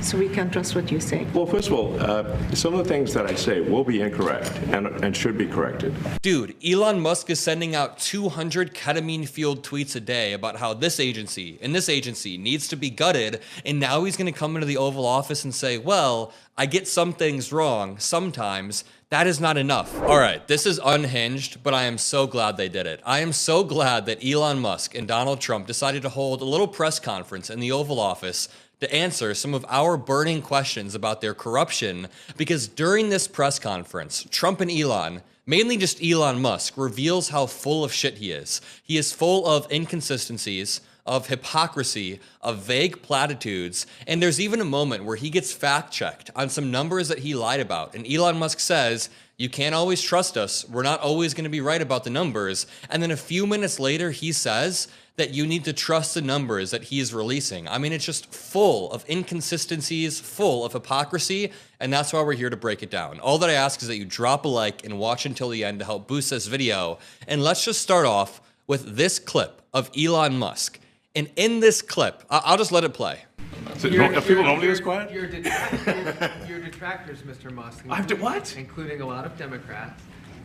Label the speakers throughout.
Speaker 1: so we can trust what you say?
Speaker 2: Well, first of all, some of the things that I say will be incorrect and should be corrected.
Speaker 3: Dude, Elon Musk is sending out 200 ketamine-fueled tweets a day about how this agency and this agency needs to be gutted, and now he's going to come into the Oval Office and say, well, I get some things wrong sometimes. That is not enough. All right, this is unhinged, but I am so glad they did it. I am so glad that Elon Musk and Donald Trump decided to hold a little press conference in the Oval Office to answer some of our burning questions about their corruption, because during this press conference, Trump and Elon, mainly just Elon Musk, reveals how full of shit he is. He is full of inconsistencies, of hypocrisy, of vague platitudes, and there's even a moment where he gets fact-checked on some numbers that he lied about, and Elon Musk says, you can't always trust us, we're not always going to be right about the numbers, and then a few minutes later he says that you need to trust the numbers that he is releasing. I mean, it's just full of inconsistencies, full of hypocrisy, and that's why we're here to break it down. All that I ask is that you drop a like and watch until the end to help boost this video, and let's just start off with this clip of Elon Musk. And in this clip, I'll just let it play.
Speaker 2: So people normally this quiet?
Speaker 4: Your detractors, Mr. Musk.
Speaker 2: I have to what?
Speaker 4: Including a lot of Democrats.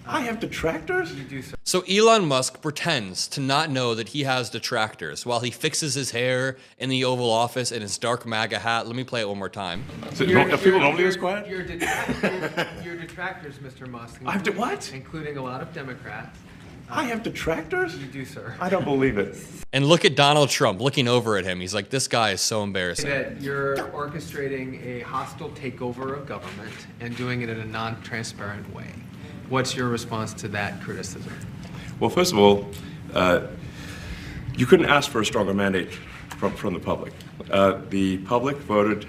Speaker 2: I have detractors?
Speaker 4: You do so.
Speaker 3: So Elon Musk pretends to not know that he has detractors while he fixes his hair in the Oval Office in his dark MAGA hat. Let me play it one more time.
Speaker 2: So people normally this quiet?
Speaker 4: Your detractors, Mr. Musk.
Speaker 2: I have to what?
Speaker 4: Including a lot of Democrats.
Speaker 2: I have detractors?
Speaker 4: You do, sir.
Speaker 2: I don't believe it.
Speaker 3: And look at Donald Trump looking over at him. He's like, this guy is so embarrassing.
Speaker 4: That you're orchestrating a hostile takeover of government and doing it in a non-transparent way. What's your response to that criticism?
Speaker 2: Well, first of all, you couldn't ask for a stronger mandate from the public. The public voted,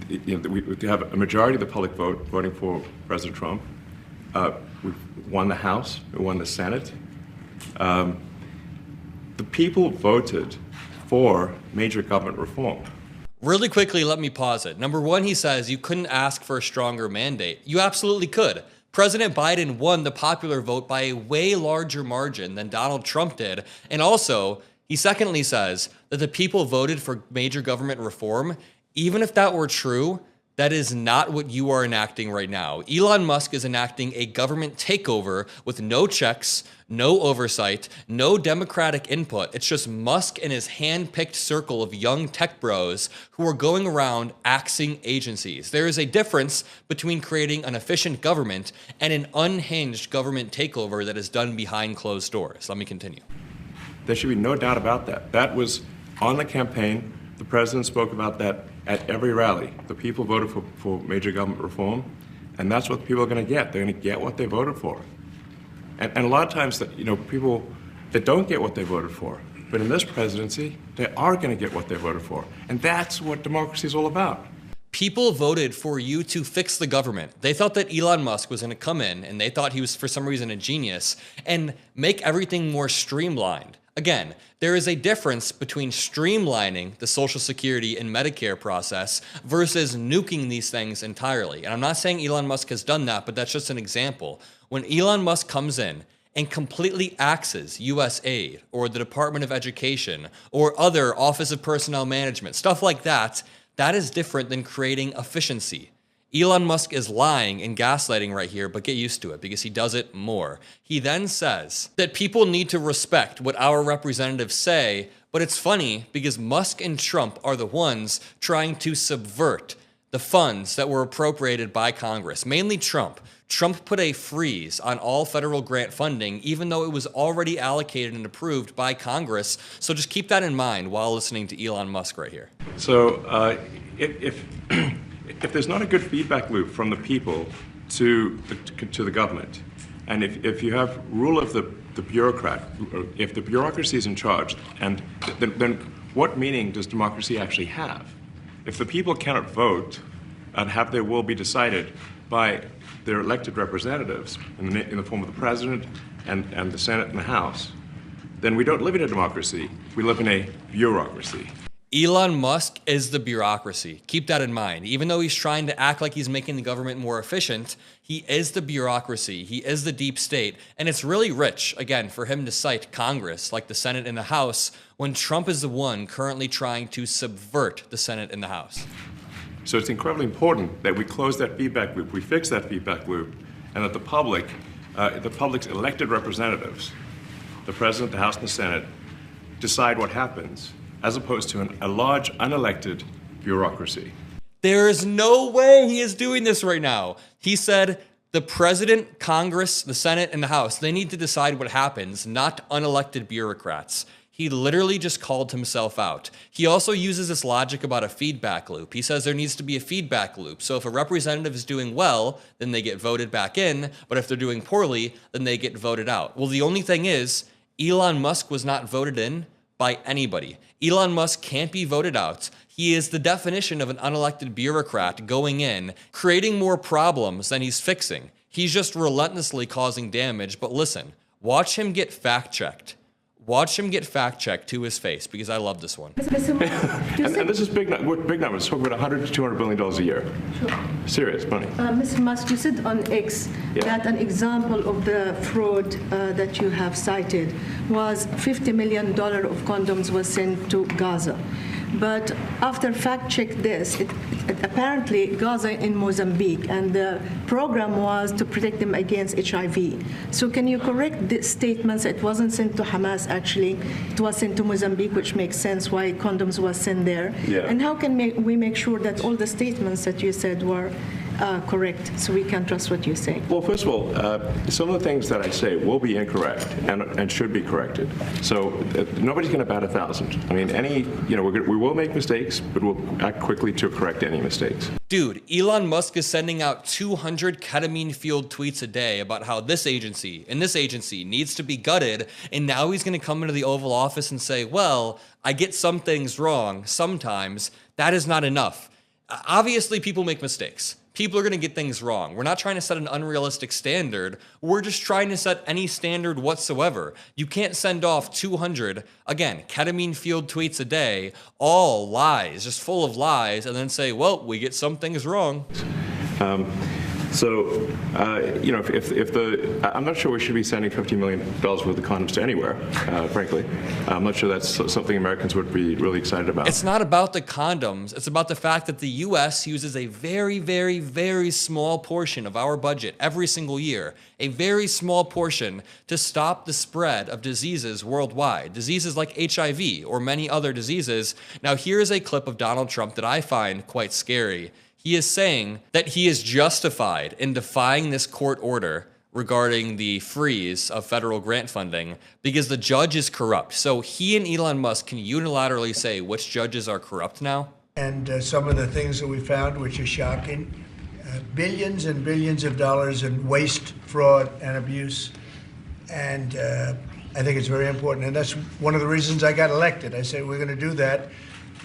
Speaker 2: we have a majority of the public voting for President Trump. We won the House, we won the Senate. The people voted for major government reform.
Speaker 3: Really quickly, let me pause it. Number one, he says you couldn't ask for a stronger mandate. You absolutely could. President Biden won the popular vote by a way larger margin than Donald Trump did. And also, he secondly says that the people voted for major government reform. Even if that were true, that is not what you are enacting right now. Elon Musk is enacting a government takeover with no checks, no oversight, no democratic input. It's just Musk and his hand-picked circle of young tech bros who are going around axing agencies. There is a difference between creating an efficient government and an unhinged government takeover that is done behind closed doors. Let me continue.
Speaker 2: There should be no doubt about that. That was on the campaign. The president spoke about that at every rally. The people voted for major government reform, and that's what the people are going to get. They're going to get what they voted for. And a lot of times, people that don't get what they voted for, but in this presidency, they are going to get what they voted for. And that's what democracy is all about.
Speaker 3: People voted for you to fix the government. They thought that Elon Musk was going to come in, and they thought he was, for some reason, a genius, and make everything more streamlined. Again, there is a difference between streamlining the Social Security and Medicare process versus nuking these things entirely. And I'm not saying Elon Musk has done that, but that's just an example. When Elon Musk comes in and completely axes USAID or the Department of Education or other Office of Personnel Management, stuff like that, that is different than creating efficiency. Elon Musk is lying and gaslighting right here, but get used to it because he does it more. He then says that people need to respect what our representatives say, but it's funny because Musk and Trump are the ones trying to subvert the funds that were appropriated by Congress, mainly Trump. Trump put a freeze on all federal grant funding, even though it was already allocated and approved by Congress. So just keep that in mind while listening to Elon Musk right here.
Speaker 2: So if there's not a good feedback loop from the people to the government, and if you have rule of the bureaucrat, if the bureaucracy is in charge, and then what meaning does democracy actually have? If the people cannot vote and have their will be decided by their elected representatives in the form of the president and the Senate and the House, then we don't live in a democracy, we live in a bureaucracy.
Speaker 3: Elon Musk is the bureaucracy. Keep that in mind. Even though he's trying to act like he's making the government more efficient, he is the bureaucracy. He is the deep state. And it's really rich, again, for him to cite Congress, like the Senate and the House, when Trump is the one currently trying to subvert the Senate and the House.
Speaker 2: So it's incredibly important that we close that feedback loop, we fix that feedback loop, and that the public's elected representatives, the President, the House, and the Senate, decide what happens, as opposed to a large, unelected bureaucracy.
Speaker 3: There is no way he is doing this right now. He said the President, Congress, the Senate, and the House, they need to decide what happens, not unelected bureaucrats. He literally just called himself out. He also uses this logic about a feedback loop. He says there needs to be a feedback loop. So if a representative is doing well, then they get voted back in. But if they're doing poorly, then they get voted out. Well, the only thing is, Elon Musk was not voted in by anybody. Elon Musk can't be voted out. He is the definition of an unelected bureaucrat going in, creating more problems than he's fixing. He's just relentlessly causing damage. But listen, watch him get fact-checked. Watch him get fact-checked to his face, because I love this one.
Speaker 2: And this is big numbers. Talking about $100 to $200 billion a year.
Speaker 1: Sure.
Speaker 2: Serious money.
Speaker 1: Mr. Musk, you said on X that an example of the fraud that you have cited was $50 million of condoms was sent to Gaza. But after fact-check this, apparently Gaza in Mozambique, and the program was to protect them against HIV. So can you correct the statements? It wasn't sent to Hamas, actually. It was sent to Mozambique, which makes sense why condoms was sent there.
Speaker 2: Yeah.
Speaker 1: And how can we make sure that all the statements that you said were correct, so we can trust what you say?
Speaker 2: Well, first of all, some of the things that I say will be incorrect and should be corrected. So nobody's going to bat 1,000. I mean, we will make mistakes, but we'll act quickly to correct any mistakes.
Speaker 3: Dude, Elon Musk is sending out 200 ketamine-fueled tweets a day about how this agency and this agency needs to be gutted, and now he's going to come into the Oval Office and say, well, I get some things wrong sometimes. That is not enough. Obviously, people make mistakes. People are going to get things wrong. We're not trying to set an unrealistic standard. We're just trying to set any standard whatsoever. You can't send off 200, again, ketamine-fueled tweets a day, all lies, just full of lies, and then say, well, we get some things wrong.
Speaker 2: I'm not sure we should be sending $50 million worth of condoms to anywhere, frankly. I'm not sure that's something Americans would be really excited about.
Speaker 3: It's not about the condoms. It's about the fact that the U.S. uses a very, very, very small portion of our budget every single year, a very small portion, to stop the spread of diseases worldwide, diseases like HIV or many other diseases. Now, here's a clip of Donald Trump that I find quite scary. He is saying that he is justified in defying this court order regarding the freeze of federal grant funding because the judge is corrupt. So he and Elon Musk can unilaterally say which judges are corrupt now.
Speaker 5: And some of the things that we found, which are shocking, billions and billions of dollars in waste, fraud, and abuse. And I think it's very important. And that's one of the reasons I got elected. I said, we're going to do that.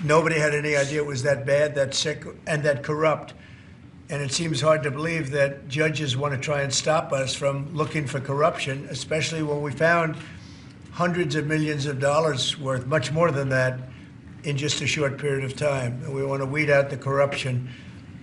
Speaker 5: Nobody had any idea it was that bad, that sick, and that corrupt. And it seems hard to believe that judges want to try and stop us from looking for corruption, especially when we found hundreds of millions of dollars worth, much more than that, in just a short period of time. And we want to weed out the corruption.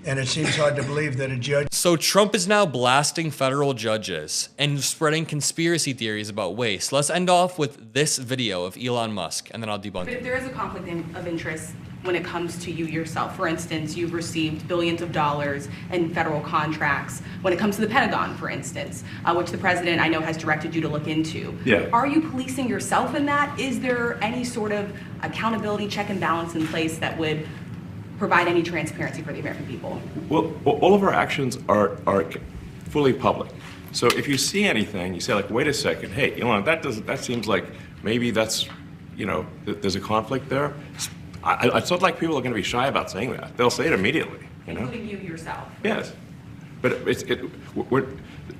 Speaker 5: And it seems hard to believe that a judge...
Speaker 3: So Trump is now blasting federal judges and spreading conspiracy theories about waste. Let's end off with this video of Elon Musk, and then I'll debunk
Speaker 6: But
Speaker 3: it.
Speaker 6: if there is a conflict of interest when it comes to you yourself, for instance, you've received billions of dollars in federal contracts when it comes to the Pentagon, for instance, which the president, I know, has directed you to look into.
Speaker 2: Yeah.
Speaker 6: Are you policing yourself in that? Is there any sort of accountability check and balance in place that would provide any transparency for the American people?
Speaker 2: Well, all of our actions are fully public. So if you see anything, you say, like, wait a second, hey, Elon, that seems like maybe that's, there's a conflict there. It's not like people are going to be shy about saying that. They'll say it immediately,
Speaker 6: Including you yourself?
Speaker 2: Yes. But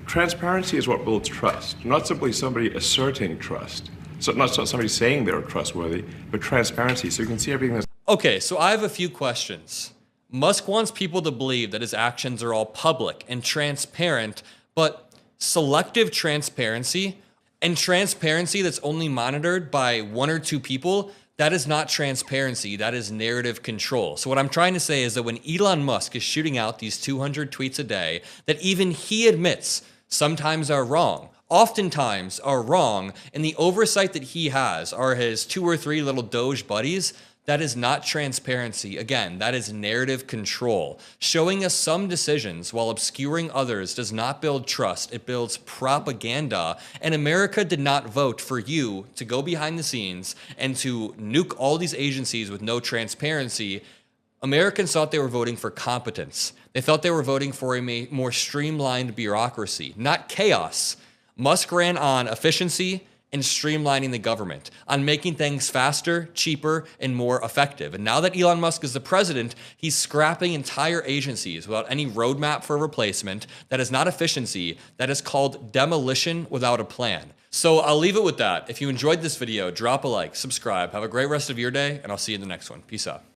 Speaker 2: transparency is what builds trust, not simply somebody asserting trust. So not somebody saying they're trustworthy, but transparency, so you can see everything that's...
Speaker 3: Okay, so I have a few questions. Musk wants people to believe that his actions are all public and transparent, but selective transparency and transparency that's only monitored by one or two people, That is not transparency, that is narrative control. So what I'm trying to say is that when Elon Musk is shooting out these 200 tweets a day, that even he admits sometimes are wrong, oftentimes are wrong, and the oversight that he has are his 2 or 3 little Doge buddies, that is not transparency. Again, that is narrative control. Showing us some decisions while obscuring others does not build trust, it builds propaganda. And America did not vote for you to go behind the scenes and to nuke all these agencies with no transparency. Americans thought they were voting for competence. They thought they were voting for a more streamlined bureaucracy, not chaos. Musk ran on efficiency and streamlining the government, on making things faster, cheaper, and more effective. And now that Elon Musk is the president, he's scrapping entire agencies without any roadmap for replacement. That is not efficiency. That is called demolition without a plan. So I'll leave it with that. If you enjoyed this video, drop a like, subscribe, have a great rest of your day, and I'll see you in the next one. Peace out.